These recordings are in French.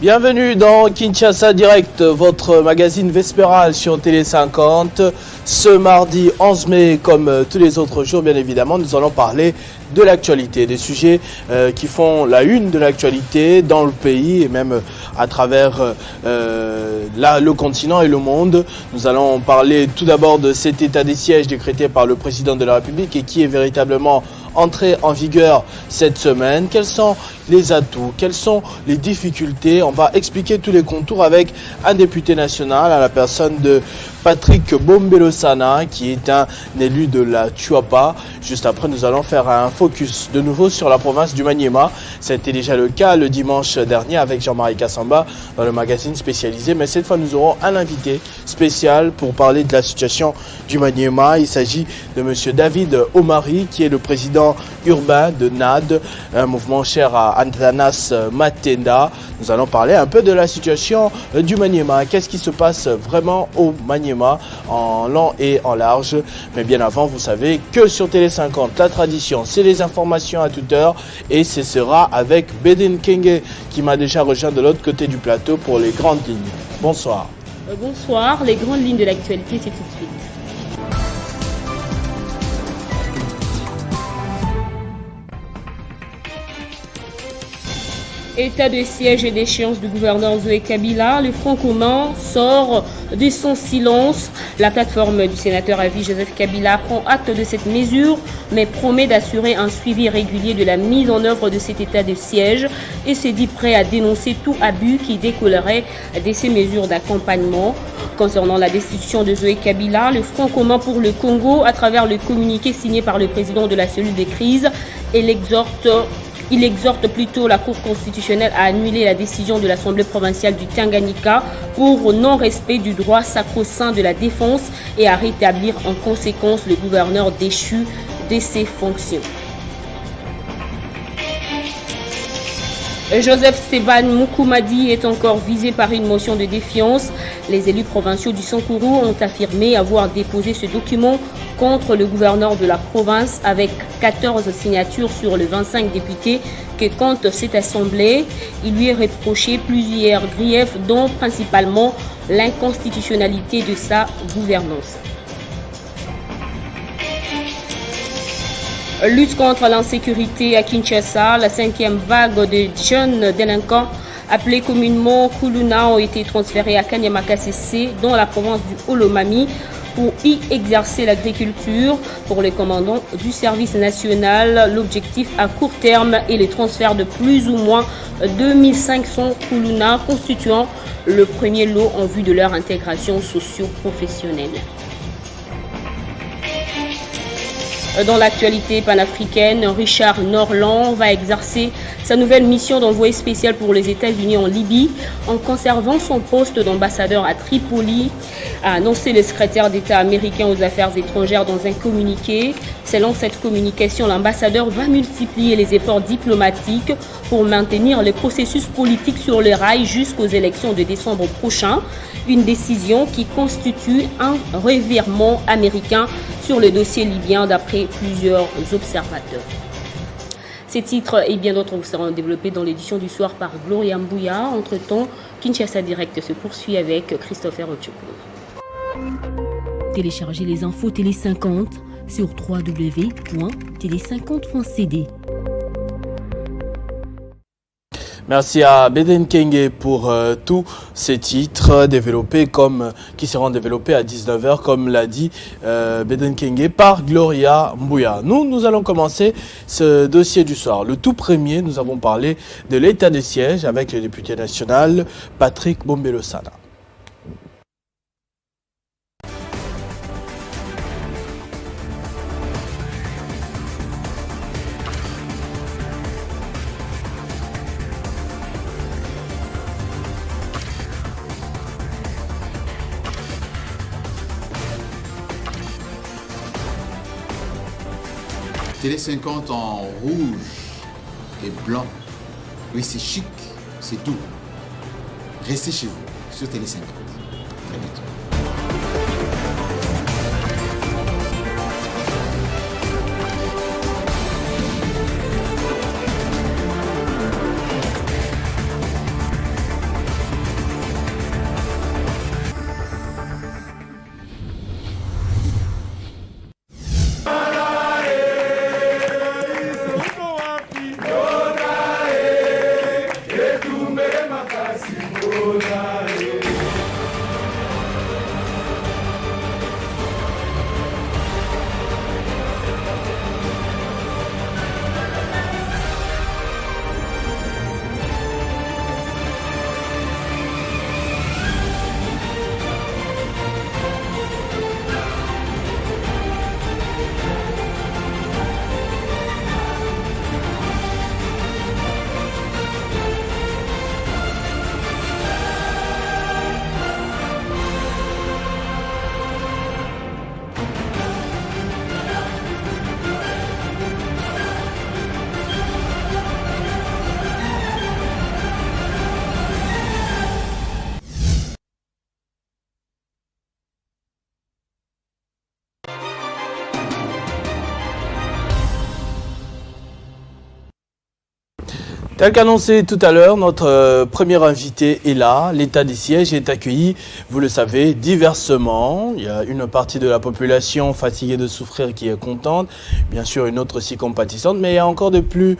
Bienvenue dans Kinshasa Direct, votre magazine vespéral sur Télé 50. Ce mardi 11 mai, comme tous les autres jours, bien évidemment, nous allons parler de l'actualité, des sujets qui font la une de l'actualité dans le pays et même à travers le continent et le monde. Nous allons parler tout d'abord de cet état des sièges décrété par le président de la République et qui est véritablement entré en vigueur cette semaine. Quels sont les atouts? Quelles sont les difficultés? On va expliquer tous les contours avec un député national à la personne de Patrick Bombelosana, qui est un élu de la Tuapa. Juste après, nous allons faire un focus de nouveau sur la province du Maniema. C'était déjà le cas le dimanche dernier avec Jean-Marie Kassamba dans le magazine spécialisé. Mais cette fois, nous aurons un invité spécial pour parler de la situation du Maniema. Il s'agit de monsieur David Omari, qui est le président urbain de NAD, un mouvement cher à Antanas Matenda. Nous allons parler un peu de la situation du Maniema. Qu'est-ce qui se passe vraiment au Maniema en long et en large? Mais bien avant, vous savez que sur Télé 50, la tradition, c'est les informations à toute heure. Et ce sera avec Beden Kenge qui m'a déjà rejoint de l'autre côté du plateau pour les grandes lignes. Bonsoir. Bonsoir. Les grandes lignes de l'actualité, c'est tout de suite. État de siège et d'échéance du gouverneur Zoé Kabila, le Front commun sort de son silence. La plateforme du sénateur à vie Joseph Kabila prend acte de cette mesure, mais promet d'assurer un suivi régulier de la mise en œuvre de cet état de siège et se dit prêt à dénoncer tout abus qui découlerait de ces mesures d'accompagnement. Concernant la destitution de Zoé Kabila, le Front commun pour le Congo, à travers le communiqué signé par le président de la cellule de crise, il exhorte plutôt la Cour constitutionnelle à annuler la décision de l'Assemblée provinciale du Tanganyika pour non-respect du droit sacro-saint de la défense et à rétablir en conséquence le gouverneur déchu de ses fonctions. Joseph Stéban Moukoumadi est encore visé par une motion de défiance. Les élus provinciaux du Sankourou ont affirmé avoir déposé ce document contre le gouverneur de la province avec 14 signatures sur les 25 députés que compte cette assemblée. Il lui est reproché plusieurs griefs, dont principalement l'inconstitutionnalité de sa gouvernance. Lutte contre l'insécurité à Kinshasa, la 5e vague de jeunes délinquants appelés communément Kuluna ont été transférés à Kanyama-Kasese dans la province du Olomami pour y exercer l'agriculture. Pour le commandant du service national, l'objectif à court terme est le transfert de plus ou moins 2500 Kuluna constituant le premier lot en vue de leur intégration socio-professionnelle. Dans l'actualité panafricaine, Richard Norland va exercer sa nouvelle mission d'envoyé spécial pour les États-Unis en Libye en conservant son poste d'ambassadeur à Tripoli, a annoncé le secrétaire d'État américain aux affaires étrangères dans un communiqué. Selon cette communication, l'ambassadeur va multiplier les efforts diplomatiques pour maintenir le processus politique sur les rails jusqu'aux élections de décembre prochain, une décision qui constitue un revirement américain sur le dossier libyen d'après plusieurs observateurs. Ces titres et bien d'autres vous seront développés dans l'édition du soir par Gloria Mbouya. Entre-temps, Kinshasa Direct se poursuit avec Christopher Ochoko. Téléchargez les infos Télé 50 sur www.tele50.cd. Merci à Beden Kenge pour tous ces titres développés qui seront développés à 19h, comme l'a dit Beden Kenge par Gloria Mbouya. Nous allons commencer ce dossier du soir. Le tout premier, nous avons parlé de l'état de siège avec le député national Patrick Bombelosana. Télé 50 en rouge et blanc. Oui, c'est chic, c'est doux. Restez chez vous sur Télé 50. Très bientôt. Tel qu'annoncé tout à l'heure, notre premier invité est là. L'état des sièges est accueilli, vous le savez, diversement. Il y a une partie de la population fatiguée de souffrir qui est contente, bien sûr une autre aussi compatissante, mais il y a encore de plus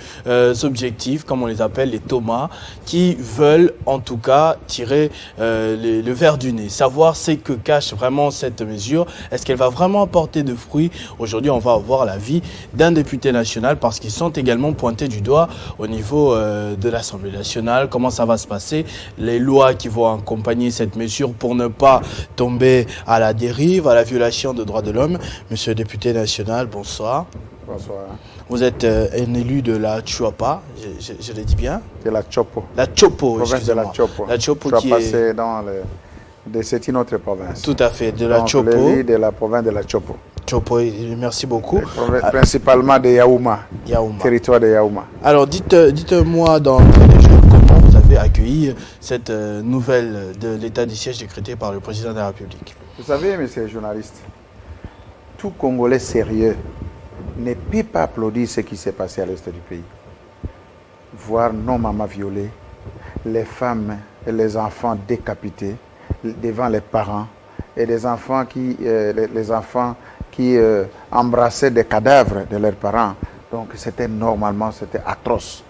objectifs, comme on les appelle, les Thomas, qui veulent en tout cas tirer le verre du nez, savoir ce que cache vraiment cette mesure. Est-ce qu'elle va vraiment apporter de fruits? Aujourd'hui, on va avoir l'avis d'un député national parce qu'ils sont également pointés du doigt au niveau de l'Assemblée nationale. Comment ça va se passer? Les lois qui vont accompagner cette mesure pour ne pas tomber à la dérive, à la violation des droits de l'homme. Monsieur le député national, bonsoir. Bonsoir. Vous êtes un élu de la Chuapa, je le dis bien? De la Chopo. La Chopo, Province de la Chopo. La Chopo qui qui est... c'est une autre province. Tout à fait, de la donc, Chopo. l'élu de la province de la Chopo. Chopo, merci beaucoup. Principalement de Yaouma. Yaouma. Territoire de Yaouma. Alors, dites-moi dans les jours, comment vous avez accueilli cette nouvelle de l'état du siège décrété par le président de la République? Vous savez, monsieur le journaliste, tout Congolais sérieux ne peut pas applaudir ce qui s'est passé à l'est du pays. Voir nos mamans violées, les femmes et les enfants décapités devant les parents, et les enfants qui embrassaient des cadavres de leurs parents. Donc c'était atroce.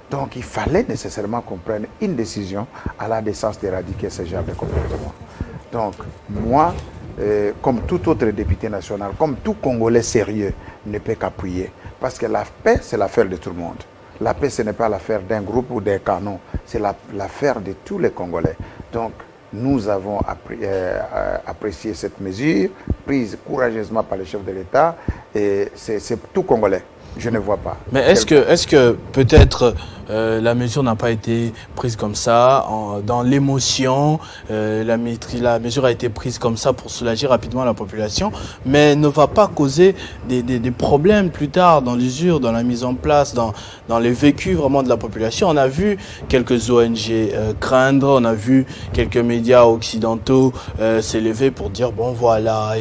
Donc il fallait nécessairement qu'on prenne une décision à la décence d'éradiquer ce genre de comportement. Donc moi, comme tout autre député national, comme tout Congolais sérieux, ne peut qu'appuyer. Parce que la paix, c'est l'affaire de tout le monde. La paix, ce n'est pas l'affaire d'un groupe ou d'un canon, c'est l'affaire de tous les Congolais. Donc nous avons apprécié cette mesure, prise courageusement par le chef de l'État, et c'est tout Congolais. Je ne vois pas. Mais est-ce que peut-être la mesure n'a pas été prise comme ça, dans l'émotion, la mesure a été prise comme ça pour soulager rapidement la population, mais ne va pas causer des problèmes plus tard dans l'usure, dans la mise en place, dans les vécus vraiment de la population? On a vu quelques ONG craindre, on a vu quelques médias occidentaux s'élever pour dire, bon voilà,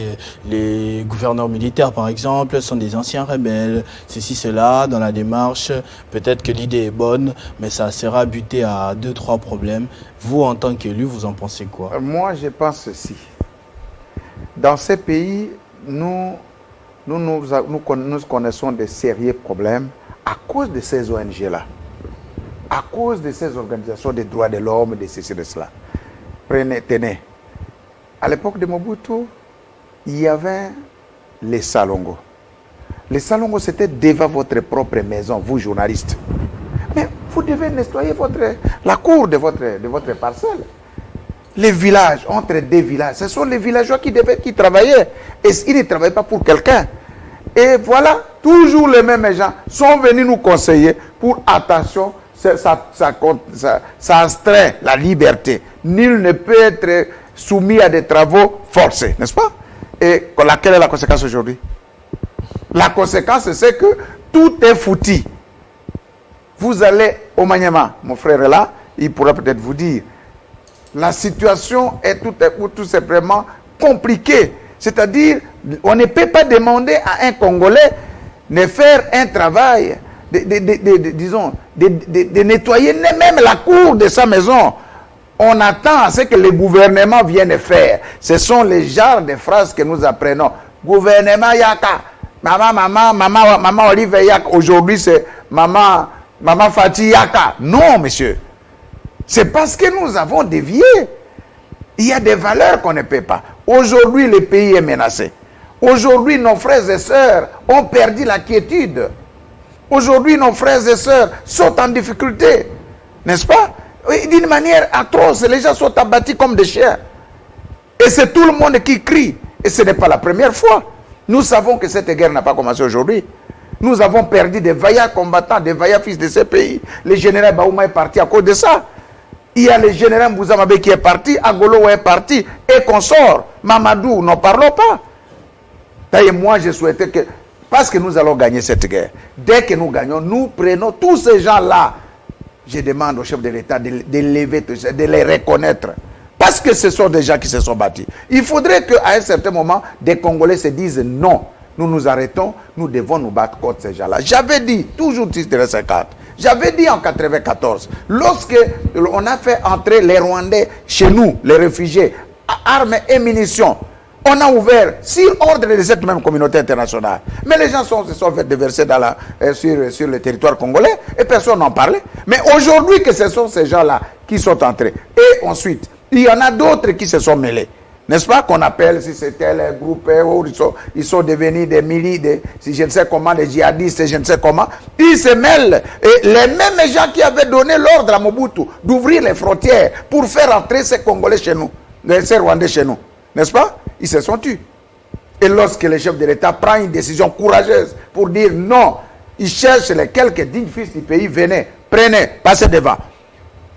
les gouverneurs militaires par exemple sont des anciens rebelles, ceci, cela, dans la démarche, peut-être que l'idée est bonne, mais ça sera buté à 2-3 problèmes. Vous, en tant qu'élu, vous en pensez quoi? Moi, je pense ceci. Dans ces pays, nous connaissons de sérieux problèmes à cause de ces ONG-là, à cause de ces organisations des droits de l'homme, de ceci, de cela. Tenez, à l'époque de Mobutu, il y avait les salongos. Les salongos, c'était devant votre propre maison, vous journalistes. Mais vous devez nettoyer la cour de votre parcelle. Les villages, entre deux villages, ce sont les villageois qui travaillaient. Et ils ne travaillaient pas pour quelqu'un. Et voilà, toujours les mêmes gens sont venus nous conseiller pour attention, ça astreint la liberté. Nul ne peut être soumis à des travaux forcés, n'est-ce pas? Et quelle est la conséquence aujourd'hui? La conséquence, c'est que tout est foutu. Vous allez au Maniema, mon frère est là, il pourra peut-être vous dire. La situation est tout simplement compliquée. C'est-à-dire, on ne peut pas demander à un Congolais de faire un travail, de nettoyer même la cour de sa maison. On attend à ce que le gouvernement vienne faire. Ce sont les genres de phrases que nous apprenons. Gouvernement Yaka. Maman Olive Yaka. Aujourd'hui, c'est Maman Fatih Yaka. Non, monsieur. C'est parce que nous avons dévié. Il y a des valeurs qu'on ne peut pas. Aujourd'hui, le pays est menacé. Aujourd'hui, nos frères et sœurs ont perdu la quiétude. Aujourd'hui, nos frères et sœurs sont en difficulté. N'est-ce pas? D'une manière atroce, les gens sont abattus comme des chiens. Et c'est tout le monde qui crie. Et ce n'est pas la première fois. Nous savons que cette guerre n'a pas commencé aujourd'hui. Nous avons perdu des vaillants combattants, des vaillants fils de ces pays. Le général Baouma est parti à cause de ça. Il y a le général Bouzamabe qui est parti, Agolo est parti, et consort. Mamadou, n'en parlons pas. D'ailleurs, moi, je souhaitais que, parce que nous allons gagner cette guerre, dès que nous gagnons, nous prenons tous ces gens-là. Je demande au chef de l'État de lever tout ça, de les reconnaître. Parce que ce sont des gens qui se sont battus. Il faudrait qu'à un certain moment, des Congolais se disent non. Nous nous arrêtons, nous devons nous battre contre ces gens-là. J'avais dit, toujours 6-50, J'avais dit en 1994, lorsque on a fait entrer les Rwandais chez nous, les réfugiés, armes et munitions, on a ouvert sur ordre de cette même communauté internationale. Mais les gens se sont fait déverser sur le territoire congolais et personne n'en parlait. Mais aujourd'hui que ce sont ces gens-là qui sont entrés. Et ensuite, il y en a d'autres qui se sont mêlés. N'est-ce pas qu'on appelle, si c'était les groupes, ils sont devenus des milliers, si je ne sais comment, des djihadistes, je ne sais comment. Ils se mêlent. Et les mêmes gens qui avaient donné l'ordre à Mobutu d'ouvrir les frontières pour faire entrer ces Congolais chez nous, ces Rwandais chez nous, n'est-ce pas? Ils se sont tus. Et lorsque le chef de l'État prend une décision courageuse pour dire non, il cherche les quelques dignes fils du pays, venez, prenez, passez devant.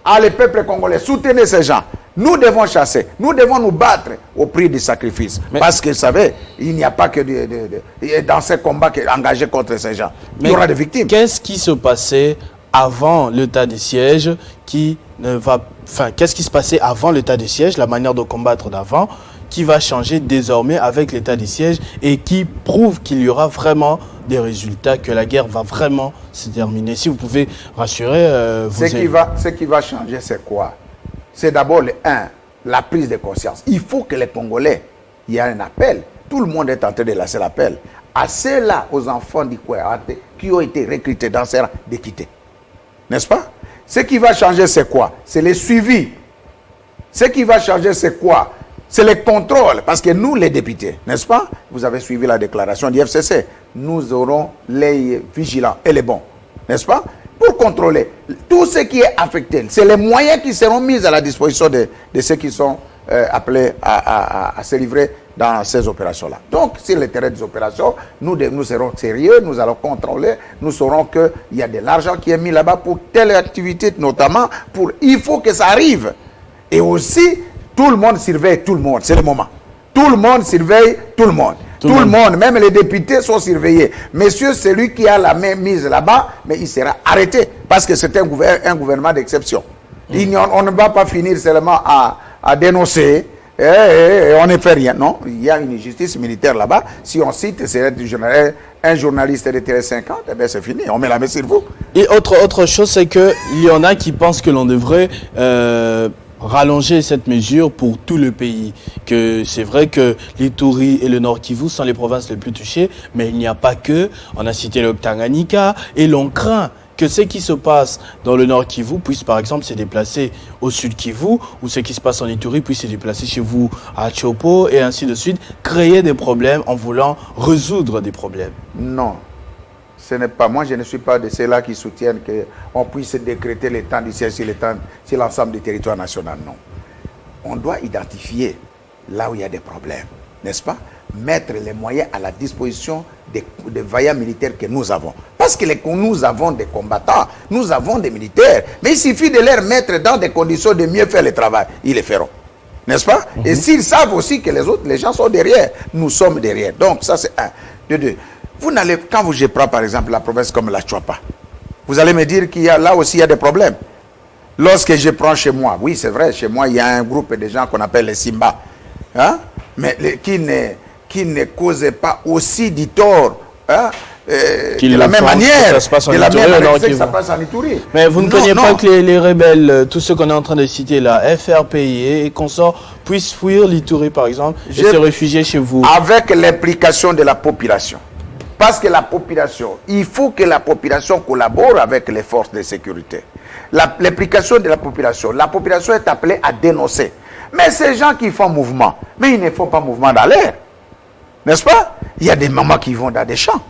Ah, les peuples congolais, soutenez ces gens. Nous devons chasser, nous devons nous battre au prix du sacrifice. Parce que, vous savez, il n'y a pas que dans ces combats engagés contre ces gens. Il y aura des victimes. Qu'est-ce qui se passait avant l'état de siège qu'est-ce qui se passait avant l'état de siège, la manière de combattre d'avant, qui va changer désormais avec l'état de siège et qui prouve qu'il y aura vraiment des résultats, que la guerre va vraiment se terminer? Si vous pouvez rassurer Ce qui va changer, c'est quoi? C'est d'abord la prise de conscience. Il faut que les Congolais, il y a un appel, tout le monde est en train de lancer l'appel, à ceux-là, aux enfants du Kouérate, qui ont été recrutés dans ces rangs, de quitter. N'est-ce pas? Ce qui va changer, c'est quoi? C'est le suivi. Ce qui va changer, c'est quoi? C'est le contrôle. Parce que nous, les députés, n'est-ce pas? Vous avez suivi la déclaration du FCC. Nous aurons les vigilants et les bons. N'est-ce pas? Pour contrôler tout ce qui est affecté. C'est les moyens qui seront mis à la disposition de ceux qui sont appelés à se livrer dans ces opérations-là. Donc, sur le terrain des opérations, nous serons sérieux, nous allons contrôler, nous saurons qu'il y a de l'argent qui est mis là-bas pour telle activité, notamment il faut que ça arrive. Et aussi, tout le monde surveille tout le monde, c'est le moment. Tout le monde surveille tout le monde. Tout le monde, même les députés sont surveillés. Monsieur, celui qui a la main mise là-bas, mais il sera arrêté parce que c'est un gouvernement d'exception. On ne va pas finir seulement à dénoncer et on ne fait rien. Non, il y a une justice militaire là-bas. Si on cite, c'est un journaliste de Télé 50, eh bien c'est fini, on met la main sur vous. Et autre chose, c'est qu'il y en a qui pensent que l'on devrait rallonger cette mesure pour tout le pays. Que c'est vrai que l'Ituri et le Nord Kivu sont les provinces les plus touchées, mais il n'y a pas que. On a cité le Tanganyika et l'on craint que ce qui se passe dans le Nord Kivu puisse par exemple se déplacer au Sud Kivu, ou ce qui se passe en Ituri puisse se déplacer chez vous à Chopo et ainsi de suite, créer des problèmes en voulant résoudre des problèmes. Non. Ce n'est pas moi, je ne suis pas de ceux-là qui soutiennent qu'on puisse décréter le temps du siège sur l'ensemble du territoire national. Non. On doit identifier là où il y a des problèmes, n'est-ce pas? Mettre les moyens à la disposition des vaillants militaires que nous avons. Parce que nous avons des combattants, nous avons des militaires, mais il suffit de les mettre dans des conditions de mieux faire le travail. Ils le feront. N'est-ce pas? Et s'ils savent aussi que les gens sont derrière, nous sommes derrière. Donc ça c'est un. De deux. Quand je prends par exemple la province comme la Chouapa, vous allez me dire qu'il y a là aussi il y a des problèmes. Lorsque je prends chez moi, oui c'est vrai, chez moi il y a un groupe de gens qu'on appelle les Simba, hein, mais qui ne causent pas aussi du tort, hein, de la même manière, que ça passe en Ituri. Mais vous ne croyez pas que les rebelles, tous ceux qu'on est en train de citer là, FRPI et consorts, puissent fuir l'Ituri par exemple et se réfugier chez vous? Avec l'implication de la population. Parce que la population, il faut que la population collabore avec les forces de sécurité. L'implication de la population est appelée à dénoncer. Mais ces gens qui font mouvement, mais ils ne font pas mouvement dans l'air. N'est-ce pas? Il y a des mamans qui vont dans des champs.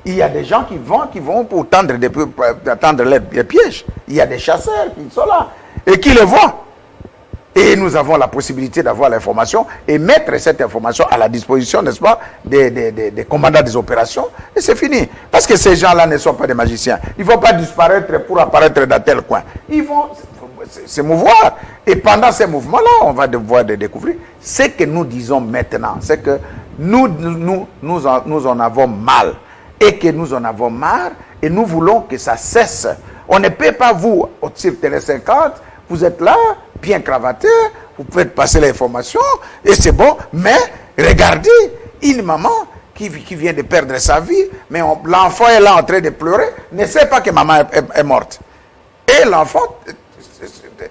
Il y a des gens qui vont pour tendre les pièges. Il y a des chasseurs qui sont là et qui les voient. Et nous avons la possibilité d'avoir l'information et mettre cette information à la disposition, n'est-ce pas, des commandants des opérations. Et c'est fini. Parce que ces gens-là ne sont pas des magiciens. Ils ne vont pas disparaître pour apparaître dans tel coin. Ils vont se mouvoir. Et pendant ces mouvements-là, on va devoir découvrir. Ce que nous disons maintenant, c'est que nous en avons mal. Et que nous en avons marre. Et nous voulons que ça cesse. On ne peut pas vous, au type Télé 50, vous êtes là, bien cravaté, vous pouvez passer l'information, et c'est bon, mais regardez, une maman qui vient de perdre sa vie, mais l'enfant est là en train de pleurer, ne sait pas que maman est morte. Et l'enfant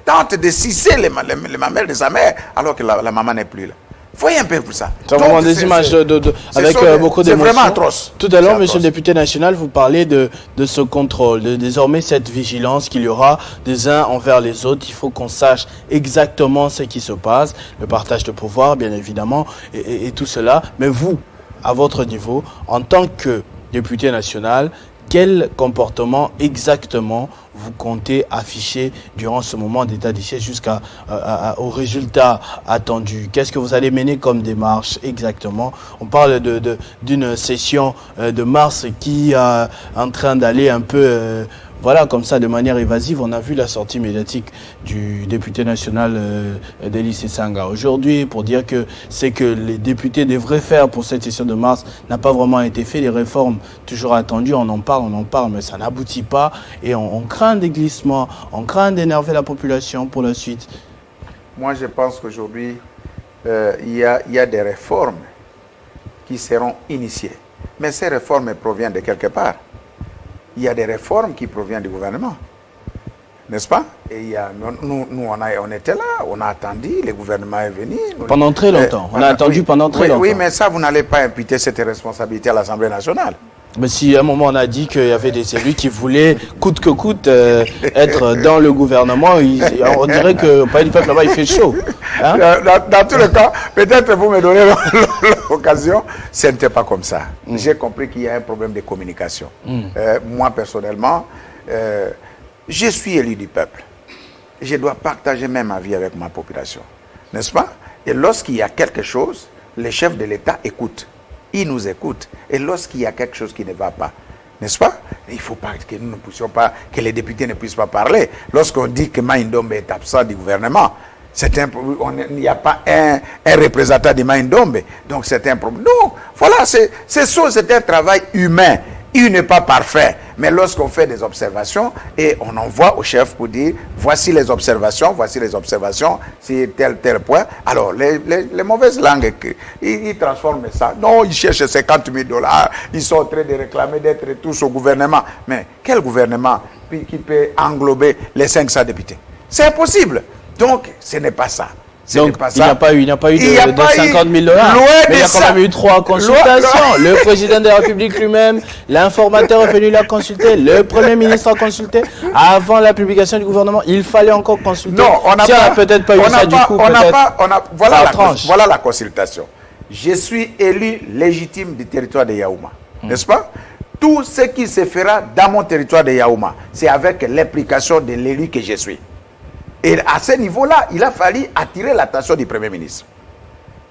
tente de sucer les mamelles de sa mère, alors que la maman n'est plus là. Voyez un peu pour ça. C'est vraiment des images avec beaucoup d'émotions. C'est vraiment atroce. Tout à l'heure, monsieur le député national, vous parlez de ce contrôle, de désormais cette vigilance qu'il y aura des uns envers les autres. Il faut qu'on sache exactement ce qui se passe, le partage de pouvoir, bien évidemment, et tout cela. Mais vous, à votre niveau, en tant que député national, quel comportement exactement vous comptez afficher durant ce moment d'état de siège jusqu'au résultat attendu? Qu'est-ce que vous allez mener comme démarche exactement? On parle d'une session de mars qui est en train d'aller un peu... voilà, comme ça, de manière évasive. On a vu la sortie médiatique du député national Deli Sesanga aujourd'hui pour dire que ce que les députés devraient faire pour cette session de mars n'a pas vraiment été fait. Les réformes toujours attendues, on en parle, mais ça n'aboutit pas. Et on craint des glissements, on craint d'énerver la population pour la suite. Moi, je pense qu'aujourd'hui, il y a des réformes qui seront initiées. Mais ces réformes proviennent de quelque part. Il y a des réformes qui proviennent du gouvernement, n'est-ce pas? Et nous, on était là, on a attendu, le gouvernement est venu. Pendant très longtemps, on a attendu pendant très longtemps. Oui, mais ça, vous n'allez pas imputer cette responsabilité à l'Assemblée nationale. Mais si à un moment on a dit qu'il y avait des élus qui voulaient coûte que coûte être dans le gouvernement, on dirait que le Palais du Peuple là-bas il fait chaud. Hein? Dans tous les cas, peut-être vous me donnez l'occasion, ce n'était pas comme ça. J'ai compris qu'il y a un problème de communication. Moi personnellement, je suis élu du peuple. Je dois partager même ma vie avec ma population, n'est-ce pas? Et lorsqu'il y a quelque chose, les chefs de l'État écoutent. Ils nous écoutent. Et lorsqu'il y a quelque chose qui ne va pas, n'est-ce pas? Il ne faut pas que nous ne puissions pas, que les députés ne puissent pas parler. Lorsqu'on dit que Maïndombe est absent du gouvernement, il n'y a pas un représentant de Maïndombe. Donc c'est un problème. Donc voilà, c'est un travail humain. Il n'est pas parfait. Mais lorsqu'on fait des observations et on envoie au chef pour dire voici les observations, c'est tel point. Alors, les mauvaises langues, ils transforment ça. Non, ils cherchent $50 000. Ils sont en train de réclamer d'être tous au gouvernement. Mais quel gouvernement qui peut englober les 500 députés? C'est impossible. Donc, ce n'est pas ça. Donc, il n'y a pas eu de $50 000. Mais il y a quand même eu 3 consultations. Le président de la République lui-même, l'informateur est venu la consulter, le Premier ministre a consulté. Avant la publication du gouvernement, il fallait encore consulter. Non, on n'a peut-être pas eu ça du coup. Voilà la consultation. Je suis élu légitime du territoire de Yaouma. N'est-ce pas? Tout ce qui se fera dans mon territoire de Yaouma, c'est avec l'implication de l'élu que je suis. Et à ce niveau-là, il a fallu attirer l'attention du Premier ministre.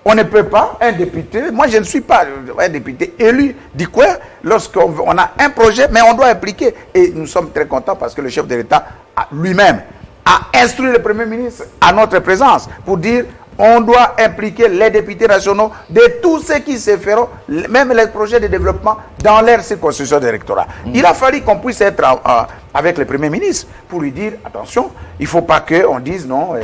On ne peut pas, un député, moi je ne suis pas un député élu du coin, lorsqu'on a un projet, mais on doit impliquer. Et nous sommes très contents parce que le chef de l'État lui-même a instruit le Premier ministre à notre présence pour dire on doit impliquer les députés nationaux de tout ce qui se feront, même les projets de développement dans leur circonscription d'électorat. Il a fallu qu'on puisse être avec le Premier ministre pour lui dire attention, il ne faut pas qu'on dise non,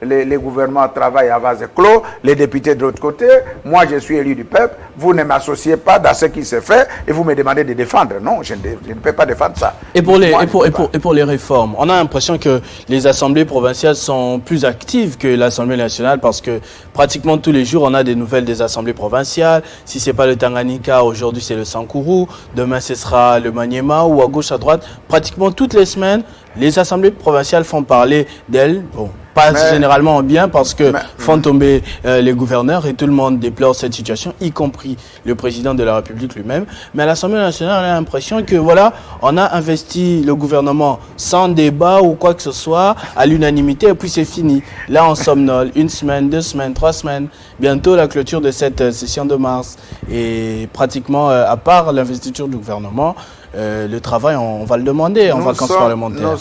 les gouvernements travaillent à vase clos, les députés de l'autre côté, moi je suis élu du peuple, vous ne m'associez pas dans ce qui se fait et vous me demandez de défendre. Non, je ne peux pas défendre ça. Et pour les réformes, on a l'impression que les assemblées provinciales sont plus actives que l'Assemblée nationale parce que pratiquement tous les jours on a des nouvelles des assemblées provinciales. Si ce n'est pas le Tanganyika, aujourd'hui c'est le Sankourou, demain ce sera le Maniema ou à gauche à droite. Pratiquement toutes les semaines, les assemblées provinciales font parler d'elles. Bon, pas généralement bien parce que font tomber les gouverneurs et tout le monde déplore cette situation, y compris le président de la République lui-même. Mais à l'Assemblée nationale, on a l'impression que voilà, on a investi le gouvernement sans débat ou quoi que ce soit, à l'unanimité, et puis c'est fini. Là, on somnole 1 semaine, 2 semaines, 3 semaines. Bientôt la clôture de cette session de mars. Et pratiquement, à part l'investiture du gouvernement, le travail, on va le demander en vacances parlementaires. Nous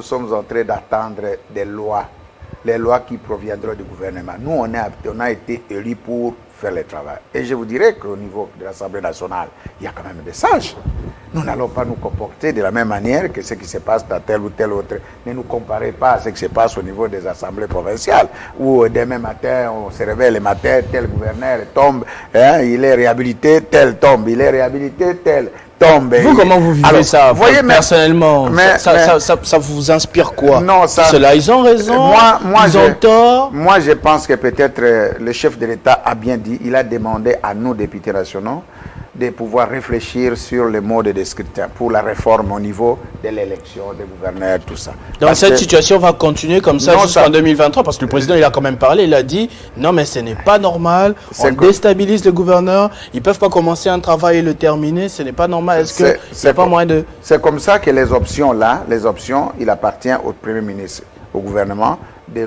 sommes en train d'attendre des lois, les lois qui proviendront du gouvernement. Nous, on a été élus pour faire le travail. Et je vous dirais qu'au niveau de l'Assemblée nationale, il y a quand même des sages. nous n'allons pas nous comporter de la même manière que ce qui se passe dans tel ou tel autre. Ne nous comparez pas à ce qui se passe au niveau des assemblées provinciales, où demain matin, on se réveille le matin, tel gouverneur tombe, hein, il est réhabilité, tel tombe, il est réhabilité, tel tombe. Vous, comment vous vivez alors, ça, voyez, personnellement? Ça vous inspire quoi? Non, ça... Cela, ils ont raison, ils ont tort. Moi, je pense que peut-être le chef de l'État a bien dit, il a demandé à nous, députés nationaux, de pouvoir réfléchir sur le mode de scrutin pour la réforme au niveau de l'élection des gouverneurs, tout ça. Donc cette situation va continuer comme ça jusqu'en 2023, parce que le président, il a quand même parlé, il a dit, non mais ce n'est pas normal, on déstabilise les gouverneurs, ils ne peuvent pas commencer un travail et le terminer, ce n'est pas normal, est-ce qu'il n'y a pas moyen de... C'est comme ça que les options là, il appartient au Premier ministre, au gouvernement, de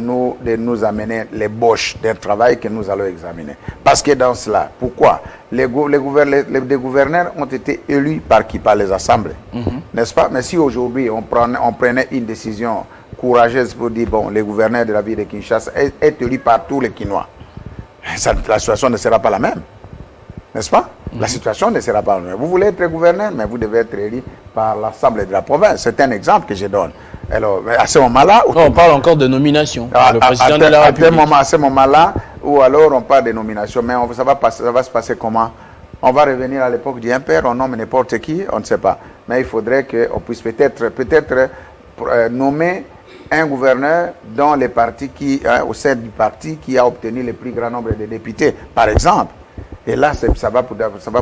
nous amener les bauches d'un travail que nous allons examiner. Parce que dans cela, pourquoi les gouverneurs ont été élus par qui? Par les assemblées, n'est-ce pas? Mais si aujourd'hui on prenait une décision courageuse pour dire, bon, les gouverneurs de la ville de Kinshasa est élu par tous les Kinois, la situation ne sera pas la même, n'est-ce pas? La situation ne sera pas la même. Vous voulez être gouverneur, mais vous devez être élu par l'Assemblée de la province. C'est un exemple que je donne. Alors, à ce moment-là... On parle encore de nomination. Le président de la République. À ce moment-là, ou alors on parle de nomination, mais ça va se passer comment? On va revenir à l'époque du impère, on nomme n'importe qui, on ne sait pas. Mais il faudrait qu'on puisse peut-être nommer un gouverneur dans les partis au sein du parti qui a obtenu le plus grand nombre de députés, par exemple. Et là, ça va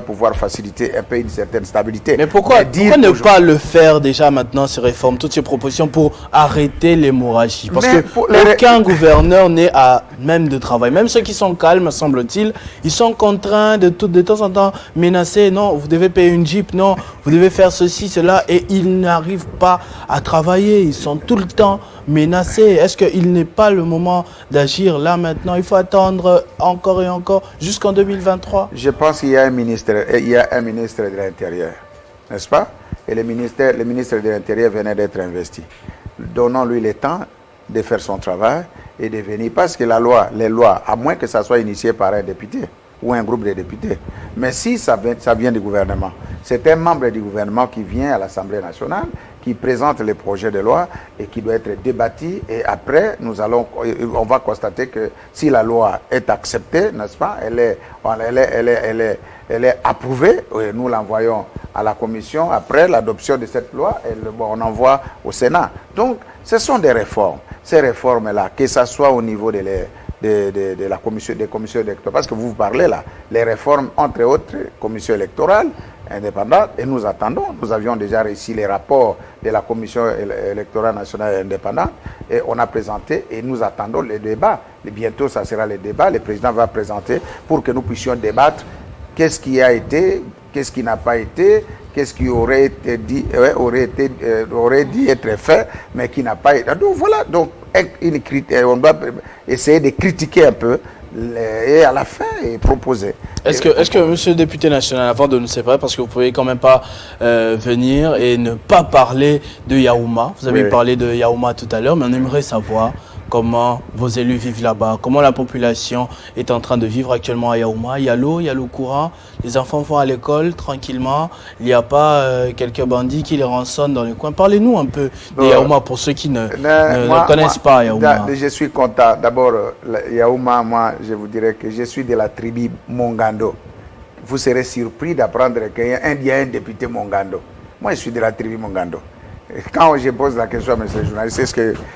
pouvoir faciliter un peu une certaine stabilité. Mais pourquoi ne pas le faire déjà maintenant, ces réformes, toutes ces propositions pour arrêter l'hémorragie? Parce que aucun gouverneur n'est à même de travail. Même ceux qui sont calmes, semble-t-il, ils sont contraints de temps en temps menacer. Non, vous devez payer une jeep. Non, vous devez faire ceci, cela. Et ils n'arrivent pas à travailler. Ils sont tout le temps menacés. Est-ce qu'il n'est pas le moment d'agir là maintenant? Il faut attendre encore et encore jusqu'en 2023. Je pense qu'il y a un ministre de l'Intérieur, n'est-ce pas? Et le ministre de l'Intérieur venait d'être investi. Donnons-lui le temps de faire son travail et de venir. Parce que les lois, à moins que ça soit initié par un député ou un groupe de députés, mais si ça vient du gouvernement, c'est un membre du gouvernement qui vient à l'Assemblée nationale, qui présente les projets de loi et qui doit être débattu. Et après, on va constater que si la loi est acceptée, n'est-ce pas, elle est approuvée, et nous l'envoyons à la commission. Après l'adoption de cette loi, on envoie au Sénat. Donc, ce sont des réformes. Ces réformes-là, que ce soit au niveau de la commission, des commissions électorales, parce que vous parlez là, les réformes, entre autres, commission électorale, indépendante, et nous attendons. Nous avions déjà réussi les rapports de la commission électorale nationale indépendante et on a présenté et nous attendons les débats. Et bientôt, ça sera le débat. Le président va présenter pour que nous puissions débattre qu'est-ce qui a été, qu'est-ce qui n'a pas été, qu'est-ce qui aurait dû être fait, mais qui n'a pas été. Donc voilà, donc on doit essayer de critiquer un peu et à la fin proposer. Est-ce que monsieur le député national, avant de nous séparer, parce que vous ne pouvez quand même pas venir et ne pas parler de Yaouma, vous avez parlé de Yaouma tout à l'heure, mais on aimerait savoir comment vos élus vivent là-bas, comment la population est en train de vivre actuellement à Yaouma. Il y a l'eau, il y a le courant, les enfants vont à l'école tranquillement, il n'y a pas quelques bandits qui les rançonnent dans le coin. Parlez-nous un peu de Yaouma pour ceux qui ne connaissent pas Yaouma. Je suis content. D'abord, Yaouma, moi, je vous dirais que je suis de la tribu Mongando. Vous serez surpris d'apprendre qu'il y a un député Mongando. Moi, je suis de la tribu Mongando. Quand je pose la question à mes journalistes,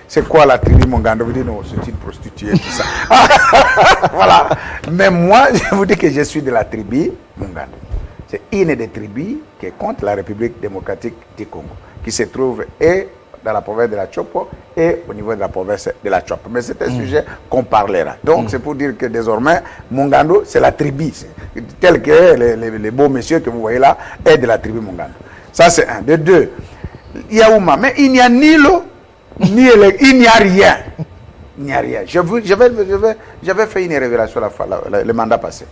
c'est quoi la tribu Mongando? Vous dites non, c'est une prostituée, tout ça. Voilà. Mais moi, je vous dis que je suis de la tribu Mongando. C'est une des tribus qui est contre la République démocratique du Congo, qui se trouve et dans la province de la Chopo et au niveau de la province de la Chopo. Mais c'est un sujet qu'on parlera. Donc, c'est pour dire que désormais, Mongando, c'est la tribu. Tel que les beaux messieurs que vous voyez là est de la tribu Mongando. Ça, c'est un. De deux, Yaouma, mais il n'y a ni l'eau, il n'y a rien. Il n'y a rien. J'avais fait une révélation le mandat passé,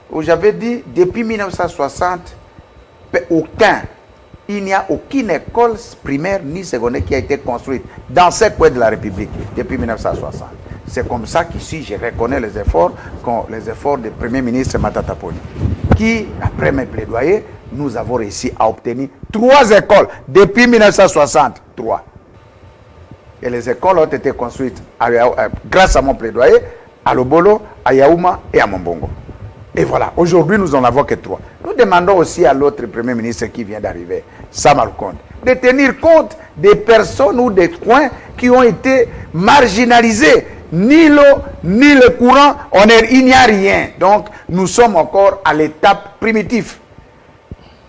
où j'avais dit, depuis 1960, il n'y a aucune école primaire ni secondaire qui a été construite dans ce coin de la République depuis 1960. C'est comme ça qu'ici, je reconnais les efforts du Premier ministre Matata Ponyo, qui, après mes plaidoyers, nous avons réussi à obtenir 3 écoles depuis 1963. Et les écoles ont été construites grâce à mon plaidoyer, à Lobolo, à Yaouma et à Mombongo. Et voilà, aujourd'hui, nous n'en avons que 3. Nous demandons aussi à l'autre Premier ministre qui vient d'arriver, Sam Al-Konde, de tenir compte des personnes ou des coins qui ont été marginalisés. Ni l'eau, ni le courant, il n'y a rien. Donc, nous sommes encore à l'étape primitive.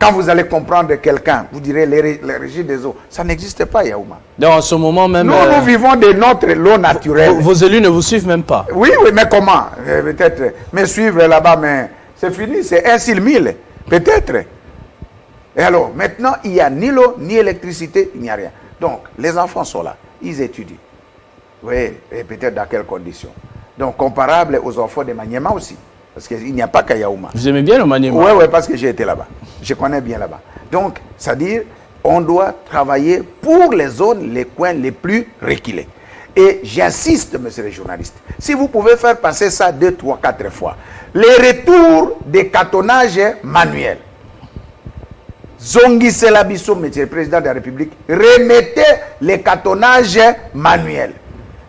Quand vous allez comprendre quelqu'un, vous direz les régies des eaux. Ça n'existe pas, Yaouma. Donc, en ce moment même... Nous vivons de notre eau naturelle. Vos élus ne vous suivent même pas. Oui, mais comment? Peut-être me suivre là-bas, mais c'est fini, c'est 1 sur 1000. Peut-être. Et alors, maintenant, il n'y a ni l'eau, ni électricité, il n'y a rien. Donc, les enfants sont là, ils étudient. Oui, et peut-être dans quelles conditions. Donc, comparable aux enfants de Maniema aussi. Parce qu'il n'y a pas qu'à Yaouma. Vous aimez bien le Maniema? Oui, oui, parce que j'ai été là-bas. Je connais bien là-bas. Donc, c'est-à-dire, on doit travailler pour les zones, les coins les plus reculés. Et j'insiste, monsieur le journaliste, si vous pouvez faire passer ça 2, 3, 4 fois, les retours des cartonnages manuels. Zongi Selabiso, monsieur le président de la République, remettez les cartonnages manuels.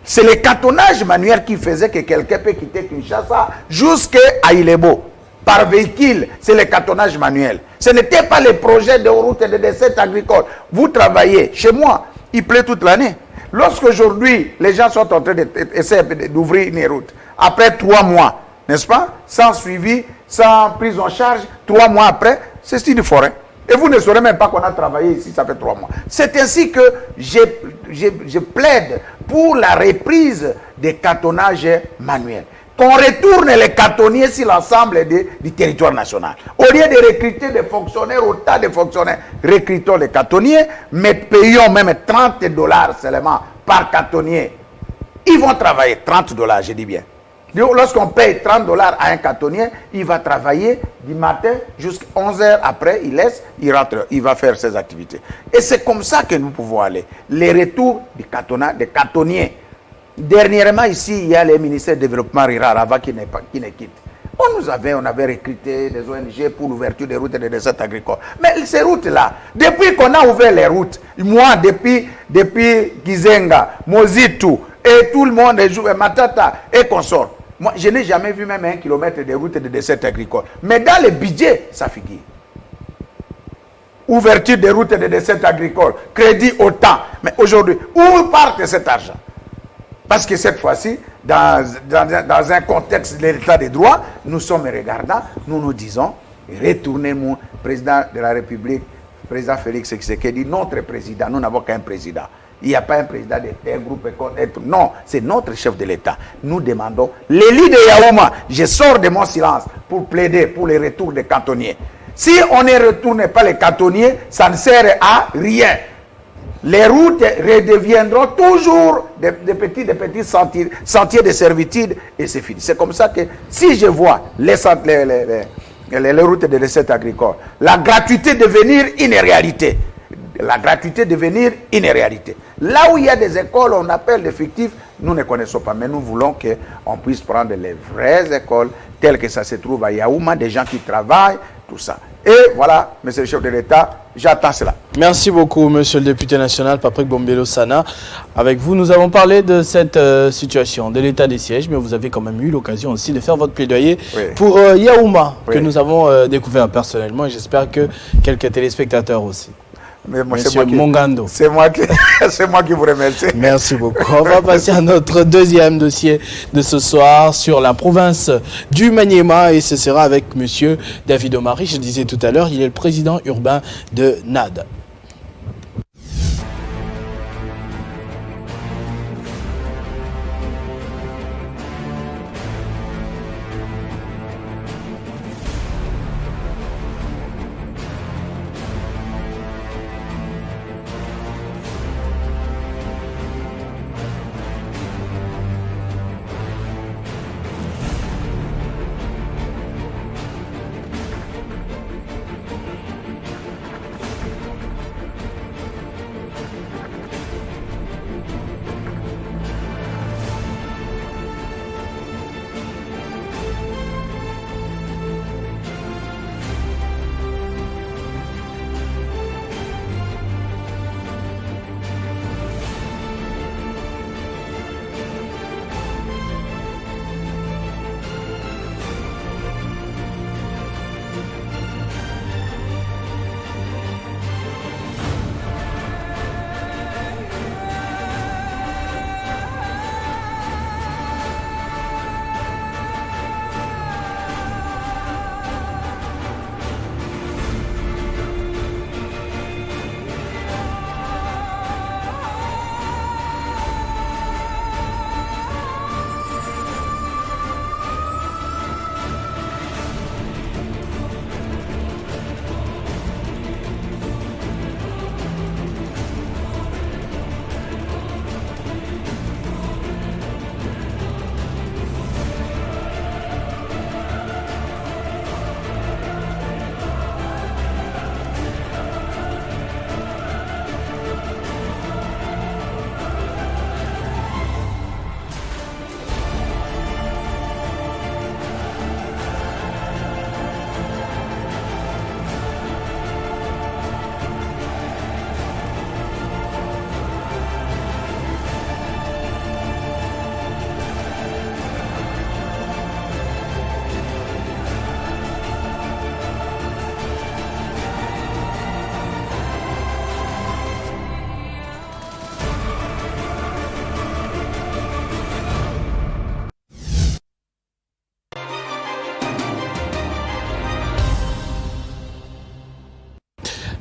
C'est le cartonnage manuel qui faisait que quelqu'un peut quitter Kinshasa jusqu'à Ilebo. Par véhicule, c'est le cartonnage manuel. Ce n'était pas les projets de route et de dessert agricole. Vous travaillez. Chez moi, il pleut toute l'année. Lorsqu'aujourd'hui, les gens sont en train d'essayer d'ouvrir une route, après 3 mois, n'est-ce pas? Sans suivi, sans prise en charge, 3 mois après, c'est une forêt. Et vous ne saurez même pas qu'on a travaillé ici, ça fait 3 mois. C'est ainsi que je plaide pour la reprise des cartonnages manuels. Qu'on retourne les cartonniers sur l'ensemble du territoire national. Au lieu de recruter des fonctionnaires, autant de fonctionnaires, recrutons les cartonniers, mais payons même $30 seulement par cartonnier. Ils vont travailler $30, je dis bien. Lorsqu'on paye $30 à un cartonnier, il va travailler du matin jusqu'à 11h après, il laisse, il rentre, il va faire ses activités. Et c'est comme ça que nous pouvons aller. Les retours des cartonniers. Dernièrement, ici, il y a le ministère du Développement rural, avant qui ne quitte. On avait recruté des ONG pour l'ouverture des routes et des desserts agricoles. Mais ces routes-là, depuis qu'on a ouvert les routes, moi, depuis Gizenga, Mozitu, et tout le monde, Matata et consorts, moi, je n'ai jamais vu même 1 kilomètre de route et de desserts agricoles. Mais dans le budget, ça figure. Ouverture des routes et des desserts agricoles, crédit autant. Mais aujourd'hui, où part cet argent? Parce que cette fois-ci, dans un contexte de l'état des droits, nous sommes regardants, nous nous disons, retournez mon président de la République, président Félix Tshisekedi, notre président, nous n'avons qu'un président. Il n'y a pas un président d'un groupe. Non, c'est notre chef de l'État. Nous demandons, l'élu de Yaouma, je sors de mon silence pour plaider pour le retour des cantonniers. Si on ne retourne pas les cantonniers, ça ne sert à rien. Les routes redeviendront toujours des petits sentiers de servitude et c'est fini. C'est comme ça que si je vois les routes de recettes agricoles, la gratuité devenir une réalité. La gratuité devenir une réalité. Là où il y a des écoles, on appelle des fictifs, nous ne connaissons pas, mais nous voulons qu'on puisse prendre les vraies écoles telles que ça se trouve à Yaouma, des gens qui travaillent, tout ça. Et voilà, monsieur le chef de l'État, j'attends cela. Merci beaucoup, monsieur le député national, Patrick Bombello Sana. Avec vous, nous avons parlé de cette situation, de l'état des sièges, mais vous avez quand même eu l'occasion aussi de faire votre plaidoyer pour Yaouma, que nous avons découvert personnellement, et j'espère que quelques téléspectateurs aussi. Mais moi, Monsieur Mongando. C'est moi qui vous remercie. Merci beaucoup. On va passer à notre deuxième dossier de ce soir sur la province du Maniema et ce sera avec monsieur David Omari. Je disais tout à l'heure, il est le président urbain de NAD.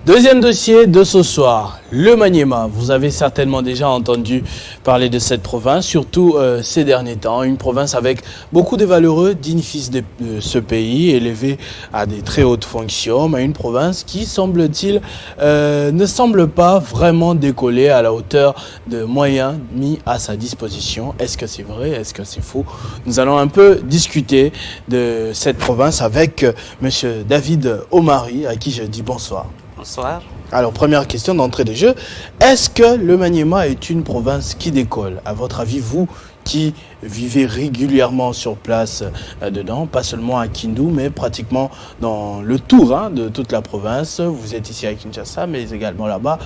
Deuxième dossier de ce soir, le Maniema. Vous avez certainement déjà entendu parler de cette province, surtout ces derniers temps. Une province avec beaucoup de valeureux, dignes fils de ce pays, élevés à des très hautes fonctions, mais une province qui, semble-t-il, ne semble pas vraiment décoller à la hauteur de moyens mis à sa disposition. Est-ce que c'est vrai? Est-ce que c'est faux? Nous allons un peu discuter de cette province avec monsieur David Omari, à qui je dis bonsoir. Bonsoir. Alors, première question d'entrée de jeu. Est-ce que le Maniema est une province qui décolle? À votre avis, vous qui vivez régulièrement sur place dedans, pas seulement à Kindu, mais pratiquement dans le tour de toute la province. Vous êtes ici à Kinshasa, mais également là-bas.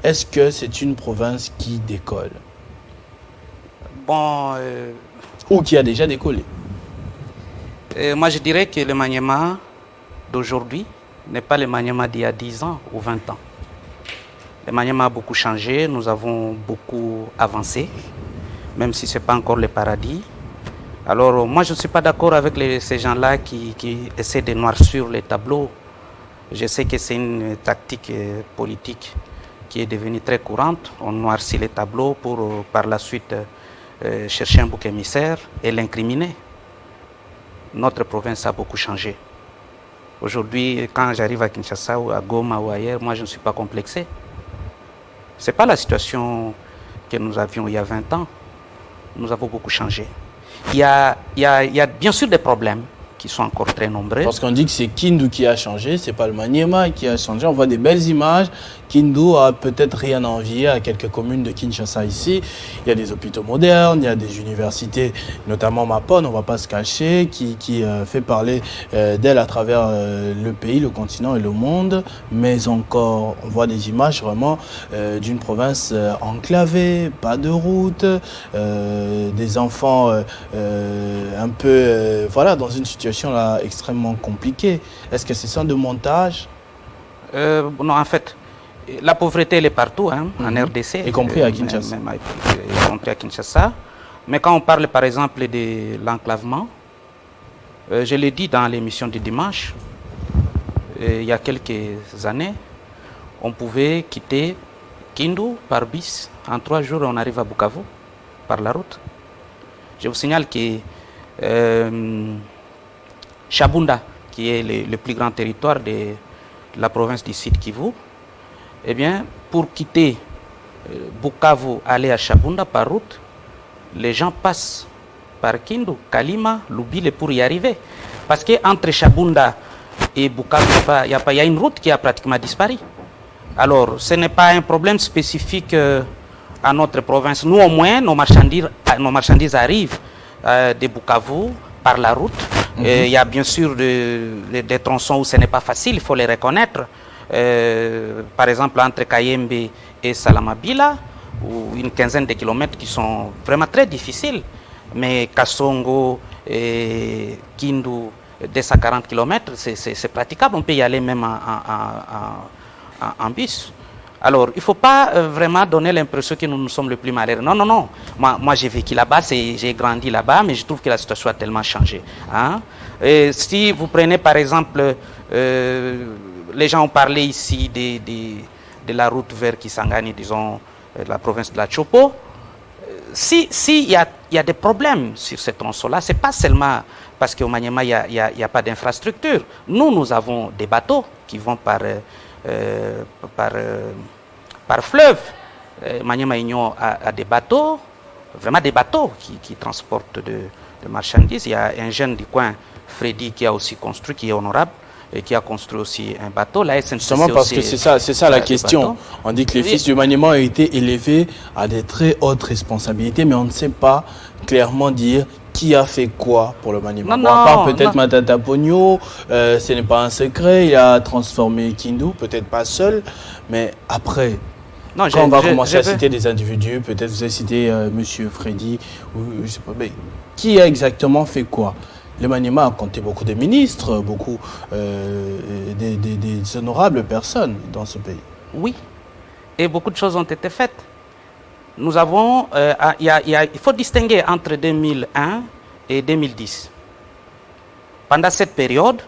Est-ce que c'est une province qui décolle? Bon, ou qui a déjà décollé? Moi, je dirais que le Maniema d'aujourd'hui n'est pas le Maniema d'il y a 10 ans ou 20 ans. Le Maniema a beaucoup changé, nous avons beaucoup avancé, même si ce n'est pas encore le paradis. Alors, moi, je ne suis pas d'accord avec ces gens-là qui essaient de noircir les tableaux. Je sais que c'est une tactique politique qui est devenue très courante. On noircit les tableaux pour, par la suite, chercher un bouc émissaire et l'incriminer. Notre province a beaucoup changé. Aujourd'hui, quand j'arrive à Kinshasa ou à Goma ou ailleurs, moi je ne suis pas complexé. Ce n'est pas la situation que nous avions il y a 20 ans. Nous avons beaucoup changé. Il y a bien sûr des problèmes qui sont encore très nombreux. Parce qu'on dit que c'est Kindu qui a changé, c'est pas le Maniema qui a changé. On voit des belles images. Kindu a peut-être rien à envier à quelques communes de Kinshasa ici. Il y a des hôpitaux modernes, il y a des universités, notamment Mapon, on ne va pas se cacher, qui fait parler d'elle à travers le pays, le continent et le monde. Mais encore, on voit des images vraiment d'une province enclavée, pas de route, des enfants un peu, voilà, dans une situation là extrêmement compliquée. Est-ce que c'est ça de montage? Non, en fait, la pauvreté, elle est partout, en RDC. Y compris à Kinshasa. Y compris à Kinshasa. Mais quand on parle, par exemple, de l'enclavement, je l'ai dit dans l'émission du dimanche, il y a quelques années, on pouvait quitter Kindu par bus. En 3 jours, on arrive à Bukavu par la route. Je vous signale que Chabunda, qui est le plus grand territoire de la province du Sud Kivu, eh bien, pour quitter Bukavu, aller à Chabunda par route, les gens passent par Kindu, Kalima, Lubile pour y arriver. Parce qu'entre Chabunda et Bukavu, il y a une route qui a pratiquement disparu. Alors, ce n'est pas un problème spécifique à notre province. Nous, au moins, nos marchandises arrivent de Bukavu par la route. Il y a bien sûr des tronçons où ce n'est pas facile, il faut les reconnaître. Par exemple, entre Kayembe et Salamabila, ou une quinzaine de kilomètres qui sont vraiment très difficiles. Mais Kassongo et Kindu, 240 km, c'est praticable. On peut y aller même en bus. Alors, il ne faut pas vraiment donner l'impression que nous sommes le plus malheureux. Non, non, non. Moi j'ai vécu là-bas, j'ai grandi là-bas, mais je trouve que la situation a tellement changé. Et si vous prenez par exemple, les gens ont parlé ici de la route vers Kisangani, disons, la province de la Chopo. Si y a des problèmes sur ce tronçon-là, ce n'est pas seulement parce qu'au Maniema, il n'y a pas d'infrastructure. Nous avons des bateaux qui vont par fleuve. Maniema Union a des bateaux, vraiment des bateaux qui transportent de marchandises. Il y a un jeune du coin, Freddy, qui a aussi construit, qui est honorable, et qui a construit aussi un bateau. La SNCC justement parce que c'est ça la question. On dit que les fils du Maniema ont été élevés à des très hautes responsabilités, mais on ne sait pas clairement dire qui a fait quoi pour le Maniema. Non, à part peut-être Matata Pogno, ce n'est pas un secret, il a transformé Kindu, peut-être pas seul, mais après, quand on va commencer à citer des individus, peut-être vous avez cité Monsieur Freddy, ou je sais pas, mais qui a exactement fait quoi? Le Maniema a compté beaucoup de ministres, beaucoup des honorables personnes dans ce pays. Oui, et beaucoup de choses ont été faites. Nous avons, il faut distinguer entre 2001 et 2010. Pendant cette période,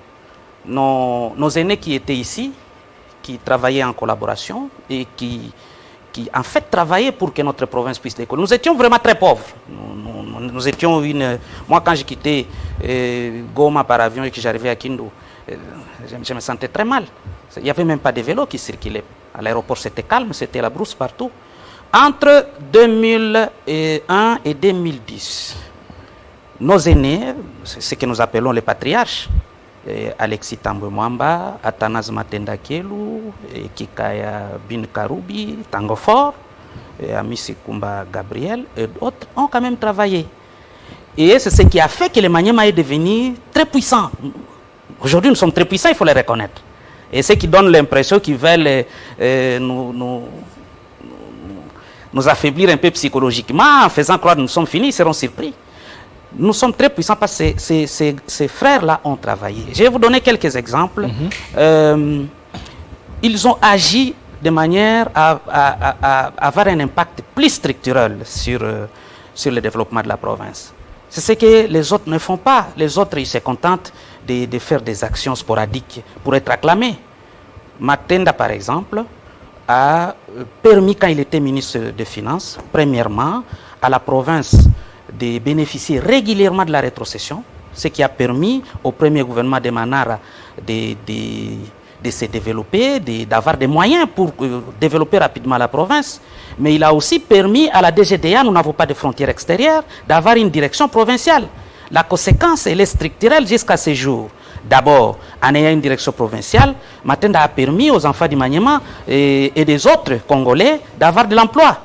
nos aînés qui étaient ici, qui travaillaient en collaboration et qui en fait travaillaient pour que notre province puisse décoller. Nous étions vraiment très pauvres. Nous étions moi, quand j'ai quitté Goma par avion et que j'arrivais à Kindu, je me sentais très mal. Il n'y avait même pas de vélos qui circulaient. À l'aéroport, c'était calme, c'était la brousse partout. Entre 2001 et 2010, nos aînés, ce que nous appelons les patriarches, Alexis Tambwe Mwamba, Athanase Matenda Kielu, Kikaya Bin Karubi, Tango Fort, Amissi Kumba Gabriel et d'autres ont quand même travaillé. Et c'est ce qui a fait que le Maniema est devenu très puissant. Aujourd'hui, nous sommes très puissants, il faut les reconnaître. Et ce qui donne l'impression qu'ils veulent nous affaiblir un peu psychologiquement en faisant croire que nous sommes finis, ils seront surpris. Nous sommes très puissants parce que ces frères-là ont travaillé. Je vais vous donner quelques exemples. Ils ont agi de manière à avoir un impact plus structurel sur le développement de la province. C'est ce que les autres ne font pas. Les autres, ils se contentent de faire des actions sporadiques pour être acclamés. Matenda, par exemple, a permis, quand il était ministre des Finances, premièrement, à la province de bénéficier régulièrement de la rétrocession, ce qui a permis au premier gouvernement de Manara de se développer, d'avoir des moyens pour développer rapidement la province. Mais il a aussi permis à la DGDA, nous n'avons pas de frontières extérieures, d'avoir une direction provinciale. La conséquence, elle est structurelle jusqu'à ce jour. D'abord, en ayant une direction provinciale, Matenda a permis aux enfants du Maniema et des autres Congolais d'avoir de l'emploi.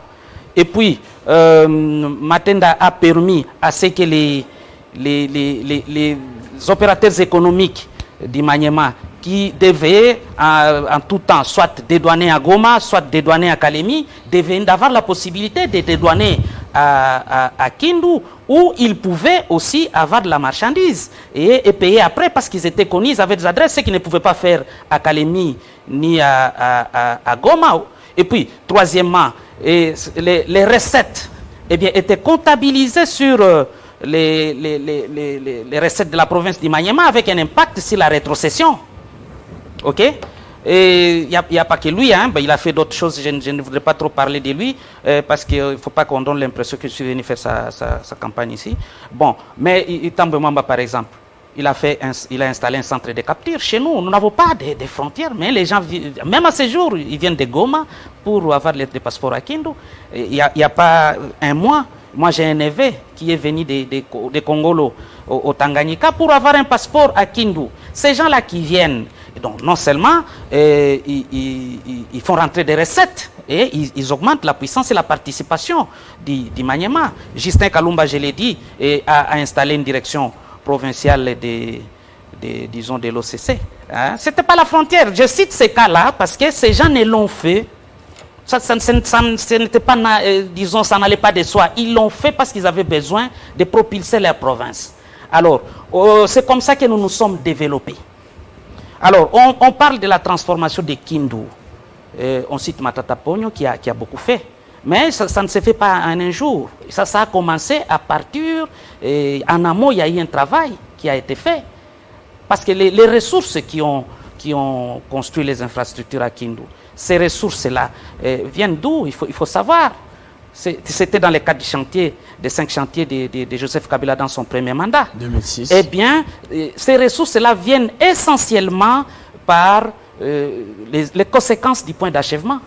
Et puis, Matenda a permis à ce que les opérateurs économiques du Maniema qui devaient en tout temps soit dédouaner à Goma, soit dédouaner à Kalemi, devaient avoir la possibilité de dédouaner à Kindu, où ils pouvaient aussi avoir de la marchandise et payer après parce qu'ils étaient connus, ils avaient des adresses, ce qu'ils ne pouvaient pas faire à Kalemi ni à Goma. Et puis, troisièmement, les recettes étaient comptabilisées sur les recettes de la province du Maniema avec un impact sur la rétrocession. Ok? Et il n'y a pas que lui, hein, il a fait d'autres choses, je ne voudrais pas trop parler de lui, parce qu'il ne faut pas qu'on donne l'impression que je suis venu faire sa campagne ici. Bon, mais Tambwe Mwamba, par exemple, il a installé un centre de capture chez nous. Nous n'avons pas de frontières, mais les gens, même à ce jour, ils viennent de Goma pour avoir des passeports à Kindu. Il n'y a pas un mois, moi j'ai un neveu qui est venu de Congolo au Tanganyika pour avoir un passeport à Kindu. Ces gens-là qui viennent, donc non seulement ils font rentrer des recettes et ils augmentent la puissance et la participation du Maniema. Justin Kalumba, je l'ai dit, a installé une direction provinciale disons de l'OCC. Hein? Ce n'était pas la frontière. Je cite ces cas-là parce que ces gens ne l'ont fait. Ça n'était pas, disons, ça n'allait pas de soi. Ils l'ont fait parce qu'ils avaient besoin de propulser leur province. Alors, c'est comme ça que nous nous sommes développés. Alors, on parle de la transformation de Kindu. On cite Matata Ponyo qui a beaucoup fait. Mais ça ne se fait pas en un jour. Ça a commencé à partir, en amont, il y a eu un travail qui a été fait. Parce que les ressources qui ont construit les infrastructures à Kindu, ces ressources-là viennent d'où? Il faut savoir. C'était dans le cadre du chantier, des 5 chantiers de Joseph Kabila dans son premier mandat. 2006. Eh bien, ces ressources-là viennent essentiellement par les conséquences du point d'achèvement.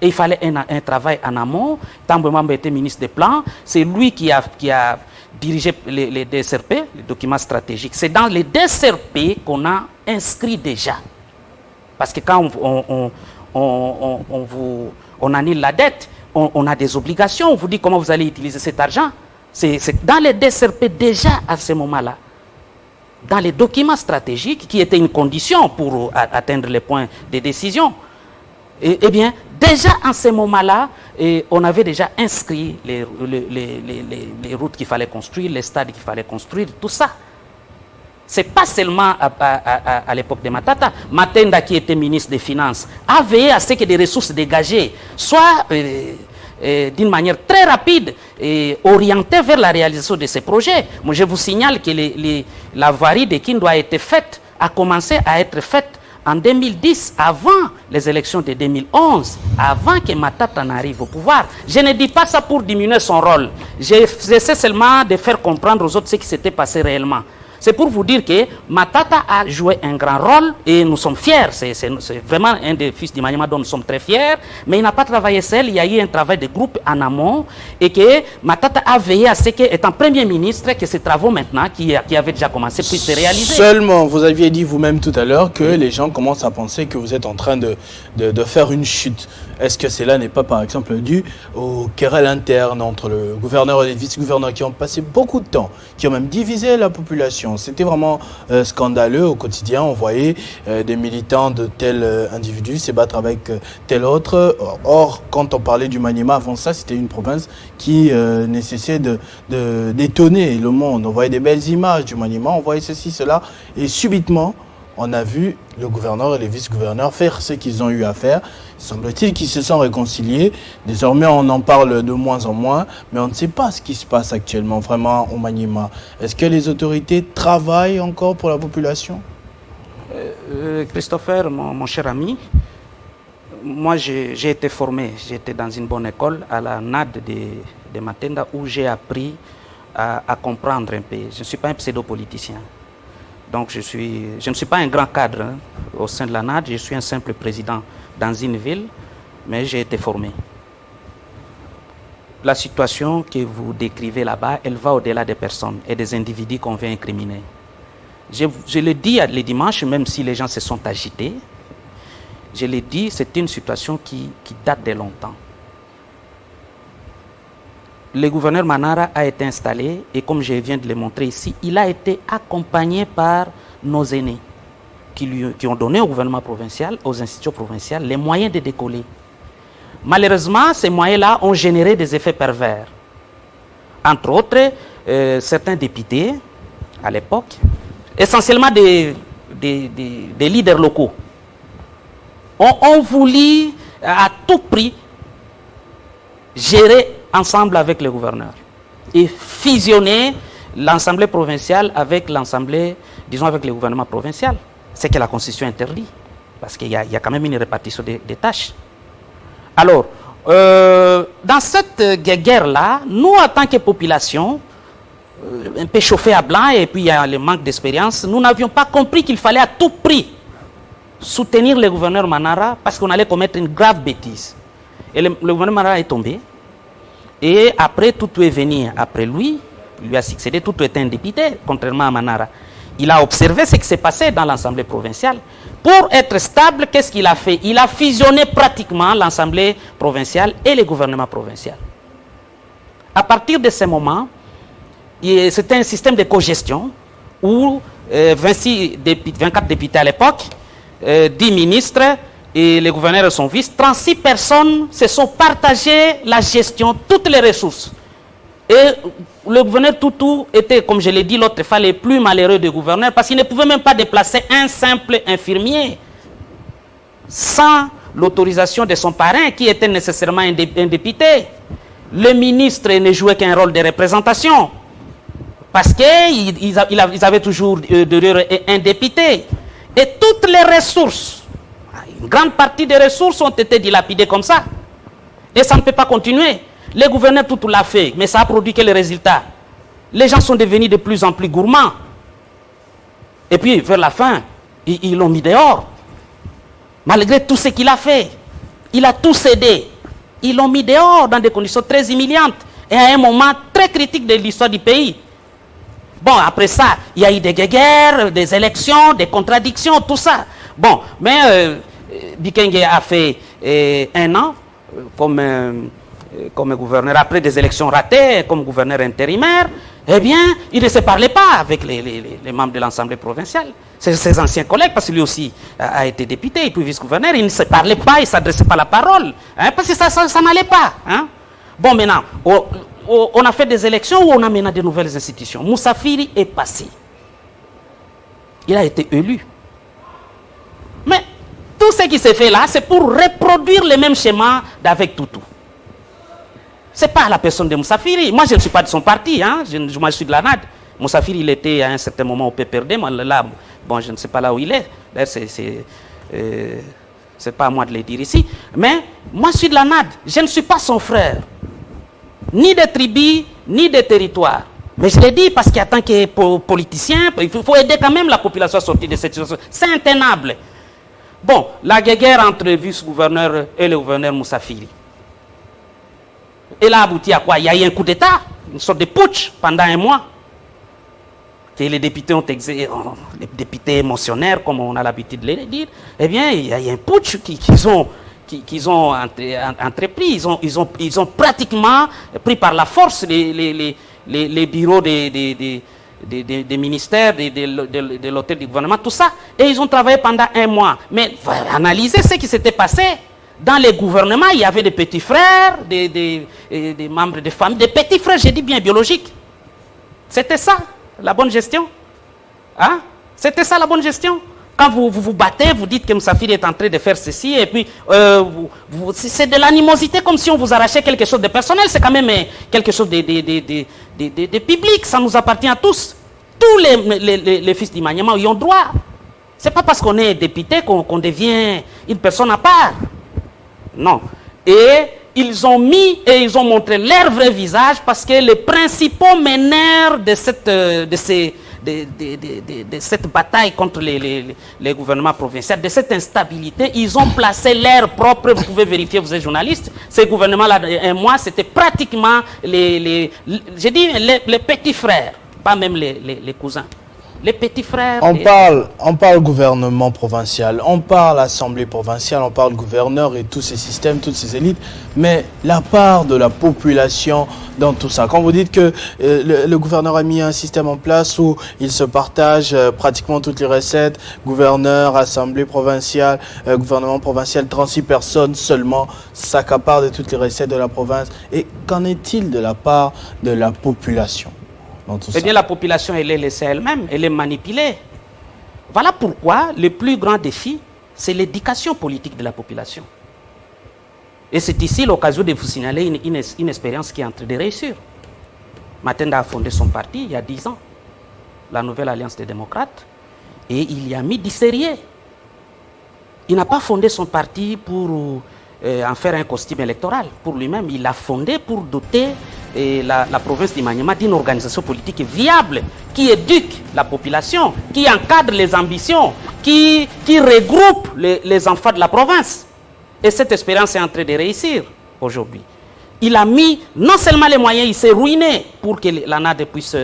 Et il fallait un travail en amont. Tambwe Mwamba était ministre des Plans. C'est lui qui a dirigé les DSRP, les documents stratégiques. C'est dans les DSRP qu'on a inscrit déjà. Parce que quand on annule la dette, on a des obligations. On vous dit comment vous allez utiliser cet argent. C'est dans les DSRP déjà à ce moment-là. Dans les documents stratégiques qui étaient une condition pour atteindre les points de décision. Eh bien, déjà en ce moment-là, on avait déjà inscrit les routes qu'il fallait construire, les stades qu'il fallait construire, tout ça. Ce n'est pas seulement à l'époque de Matata. Matenda, qui était ministre des Finances, a veillé à ce que des ressources dégagées soient d'une manière très rapide et orientées vers la réalisation de ces projets. Moi, je vous signale que la voirie de Kindu a commencé à être faite en 2010, avant les élections de 2011, avant que Matata n'arrive au pouvoir. Je ne dis pas ça pour diminuer son rôle. J'essaie seulement de faire comprendre aux autres ce qui s'était passé réellement. C'est pour vous dire que Matata a joué un grand rôle et nous sommes fiers. C'est vraiment un des fils du Maniema dont nous sommes très fiers. Mais il n'a pas travaillé seul. Il y a eu un travail de groupe en amont et que Matata a veillé à ce qu'étant Premier ministre, que ces travaux maintenant qui avaient déjà commencé puissent se réaliser. Seulement, vous aviez dit vous-même tout à l'heure que les gens commencent à penser que vous êtes en train de faire une chute. Est-ce que cela n'est pas, par exemple, dû aux querelles internes entre le gouverneur et les vice-gouverneurs qui ont passé beaucoup de temps, qui ont même divisé la population? C'était vraiment scandaleux au quotidien. On voyait des militants de tel individu se battre avec tel autre. Or, quand on parlait du Maniema, avant ça, c'était une province qui nécessitait d'étonner le monde. On voyait des belles images du Maniema, on voyait ceci, cela. Et subitement, on a vu le gouverneur et les vice-gouverneurs faire ce qu'ils ont eu à faire. Il semble-t-il qu'ils se sont réconciliés. Désormais, on en parle de moins en moins, mais on ne sait pas ce qui se passe actuellement vraiment au Maniema. Est-ce que les autorités travaillent encore pour la population? Christopher, mon cher ami, moi j'ai été formé, j'étais dans une bonne école à la NAD de Matenda où j'ai appris à comprendre un peu. Je ne suis pas un pseudo-politicien. Donc je ne suis pas un grand cadre au sein de la NAD, je suis un simple président dans une ville, mais j'ai été formé. La situation que vous décrivez là-bas, elle va au-delà des personnes et des individus qu'on vient incriminer. Je le dis les dimanches, même si les gens se sont agités, je le dis, c'est une situation qui date de longtemps. Le gouverneur Manara a été installé et comme je viens de le montrer ici, il a été accompagné par nos aînés qui ont donné au gouvernement provincial, aux institutions provinciales, les moyens de décoller. Malheureusement, ces moyens-là ont généré des effets pervers. Entre autres, certains députés, à l'époque, essentiellement des leaders locaux, ont voulu à tout prix gérer ensemble avec le gouverneur et fusionner l'Assemblée provinciale avec l'Assemblée, disons avec le gouvernement provincial. C'est que la Constitution interdit, parce qu'il y a quand même une répartition des tâches. Alors, dans cette guerre-là, nous, en tant que population, un peu chauffés à blanc, et puis il y a le manque d'expérience, nous n'avions pas compris qu'il fallait à tout prix soutenir le gouverneur Manara, parce qu'on allait commettre une grave bêtise. Et le gouverneur Manara est tombé. Et après, tout est venu après lui a succédé, tout était un député, contrairement à Manara. Il a observé ce qui s'est passé dans l'Assemblée provinciale. Pour être stable, qu'est-ce qu'il a fait? Il a fusionné pratiquement l'Assemblée provinciale et le gouvernement provincial. À partir de ce moment, c'était un système de cogestion où 24 députés à l'époque, 10 ministres, et le gouverneur et son vice, 36 personnes se sont partagées la gestion, toutes les ressources. Et le gouverneur Toutou était, comme je l'ai dit l'autre fois, le plus malheureux des gouverneurs parce qu'il ne pouvait même pas déplacer un simple infirmier sans l'autorisation de son parrain qui était nécessairement un député. Le ministre ne jouait qu'un rôle de représentation parce qu'ils avaient toujours derrière un député. Et toutes les ressources, une grande partie des ressources ont été dilapidées comme ça. Et ça ne peut pas continuer. Le gouverneur tout l'a fait, mais ça a produit que les résultats. Les gens sont devenus de plus en plus gourmands. Et puis, vers la fin, ils l'ont mis dehors. Malgré tout ce qu'il a fait, il a tout cédé. Ils l'ont mis dehors dans des conditions très humiliantes et à un moment très critique de l'histoire du pays. Bon, après ça, il y a eu des guerres, des élections, des contradictions, tout ça. Bon, mais Bikenge a fait 1 an comme gouverneur, après des élections ratées, comme gouverneur intérimaire. Eh bien, il ne se parlait pas avec les membres de l'Assemblée provinciale. Ses anciens collègues, parce que lui aussi a été député et puis vice-gouverneur, il ne se parlait pas, il ne s'adressait pas la parole, hein, parce que ça n'allait pas. Hein. Bon, maintenant, on a fait des élections où on a mené de nouvelles institutions. Moussa Firi est passé. Il a été élu. Mais tout ce qui s'est fait là, c'est pour reproduire le même schéma d'avec Toutou. Ce n'est pas la personne de Moussa Firi. Moi, je ne suis pas de son parti. Hein. Moi, je suis de la NAD. Moussa Firi, il était à un certain moment au PPRD. Moi, là, bon, je ne sais pas là où il est. D'ailleurs, c'est pas à moi de le dire ici. Mais moi, je suis de la NAD. Je ne suis pas son frère. Ni des tribus, ni des territoires. Mais je l'ai dit parce qu'en tant que politicien, il faut aider quand même la population à sortir de cette situation. C'est intenable. Bon, la guerre entre le vice-gouverneur et le gouverneur Moussafiri. Elle a abouti à quoi? Il y a eu un coup d'État, une sorte de putsch pendant un mois. Que les députés ont exercé, les députés émotionnaires, comme on a l'habitude de le dire. Eh bien, il y a eu un putsch qu'ils ont entrepris. Ils ont pratiquement pris par la force les bureaux des ministères, de l'hôtel du gouvernement, tout ça. Et ils ont travaillé pendant un mois. Mais analysez ce qui s'était passé. Dans les gouvernements, il y avait des petits frères, des membres de famille, des petits frères, j'ai dit bien biologiques. C'était ça, la bonne gestion. Hein? C'était ça, la bonne gestion. Quand vous vous battez, vous dites que Moussafiri est en train de faire ceci, et puis c'est de l'animosité, comme si on vous arrachait quelque chose de personnel. C'est quand même quelque chose de public, ça nous appartient à tous. Tous les fils d'Imanyema y ont droit. C'est pas parce qu'on est député qu'on devient une personne à part. Non. Et ils ont mis et ils ont montré leur vrai visage parce que les principaux meneurs de cette bataille contre les gouvernements provinciaux, de cette instabilité, ils ont placé leur propre, vous pouvez vérifier, vous êtes journaliste, ces gouvernements-là, un mois, c'était pratiquement les petits frères, pas même les cousins. Les petits frères. On parle gouvernement provincial, on parle assemblée provinciale, on parle gouverneur et tous ces systèmes, toutes ces élites, mais la part de la population dans tout ça. Quand vous dites que le gouverneur a mis un système en place où il se partage pratiquement toutes les recettes, gouverneur, assemblée provinciale, gouvernement provincial, 36 personnes seulement s'accaparent de toutes les recettes de la province. Et qu'en est-il de la part de la population ? Eh bien, la population, elle est laissée elle-même, elle est manipulée. Voilà pourquoi le plus grand défi, c'est l'éducation politique de la population. Et c'est ici l'occasion de vous signaler une expérience qui est en train de réussir. Matenda a fondé son parti il y a 10 ans, la Nouvelle Alliance des démocrates, et il y a mis du sérieux. Il n'a pas fondé son parti pour en faire un costume électoral pour lui-même. Il l'a fondé pour doter la province d'Imanyema d'une organisation politique viable, qui éduque la population, qui encadre les ambitions, qui regroupe les enfants de la province. Et cette expérience est en train de réussir aujourd'hui. Il a mis non seulement les moyens, il s'est ruiné pour que la NAD puisse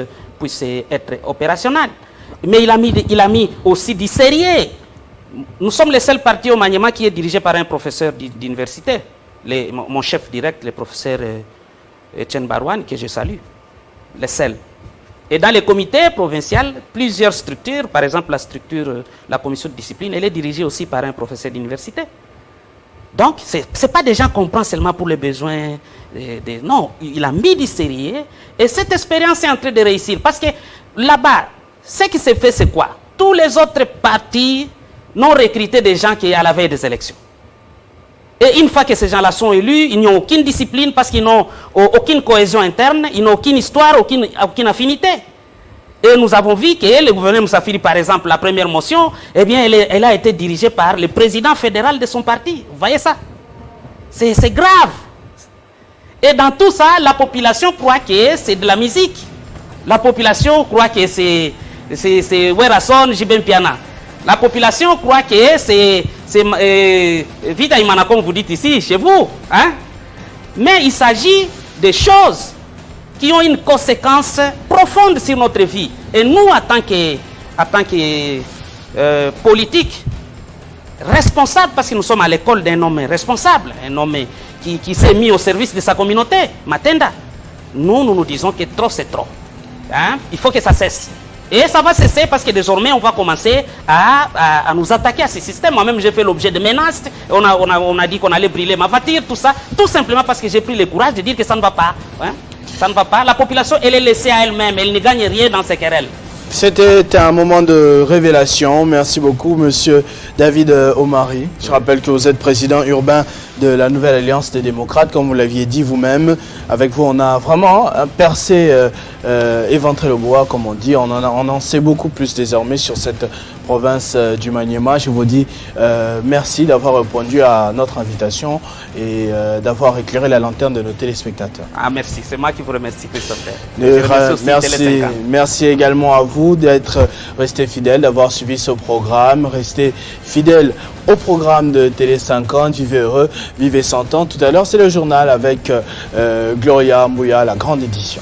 être opérationnelle, mais il a mis aussi du sérieux. Nous sommes les seuls partis au Maniema qui est dirigé par un professeur d'université, mon chef direct, le professeur Etienne Barouane, que je salue, les seuls. Et dans les comités provinciaux, plusieurs structures, par exemple la commission de discipline, elle est dirigée aussi par un professeur d'université. Donc, ce n'est pas des gens qu'on prend seulement pour les besoins. Non, il a mis du sérieux. Et cette expérience est en train de réussir. Parce que là-bas, ce qui s'est fait, c'est quoi? Tous les autres partis n'ont recruté des gens qui sont à la veille des élections. Et une fois que ces gens-là sont élus, ils n'ont aucune discipline parce qu'ils n'ont aucune cohésion interne, ils n'ont aucune histoire, aucune affinité. Et nous avons vu que le gouverneur Moussafiri, par exemple, la première motion, eh bien, elle a été dirigée par le président fédéral de son parti. Vous voyez ça? C'est grave. Et dans tout ça, la population croit que c'est de la musique. La population croit que c'est Werason, Jibem Piana. La population croit que c'est Vida Imana, comme vous dites ici, chez vous. Hein? Mais il s'agit de choses qui ont une conséquence profonde sur notre vie. Et nous, en tant que politiques, responsables, parce que nous sommes à l'école d'un homme responsable, un homme qui s'est mis au service de sa communauté, Matenda, nous disons que trop c'est trop. Hein? Il faut que ça cesse. Et ça va cesser parce que désormais, on va commencer à nous attaquer à ces systèmes. Moi-même, j'ai fait l'objet de menaces. On a dit qu'on allait brûler ma voiture, tout ça. Tout simplement parce que j'ai pris le courage de dire que ça ne va pas. Hein? Ça ne va pas. La population, elle est laissée à elle-même. Elle ne gagne rien dans ces querelles. C'était un moment de révélation. Merci beaucoup, monsieur David Omari. Je rappelle que vous êtes président urbain de la nouvelle alliance des démocrates, comme vous l'aviez dit vous-même. Avec vous, on a vraiment percé, éventré le bois, comme on dit. On en sait beaucoup plus désormais sur cette province du Maniema. Je vous dis merci d'avoir répondu à notre invitation et d'avoir éclairé la lanterne de nos téléspectateurs. Ah, merci, c'est moi qui vous remercie, Christopher. Je remercie aussi Merci, merci également à vous d'être resté fidèle, d'avoir suivi ce programme, rester fidèle au programme de Télé 50. Vivez heureux, vivez 100 ans. Tout à l'heure, c'est le journal avec Gloria Mbouya, la grande édition.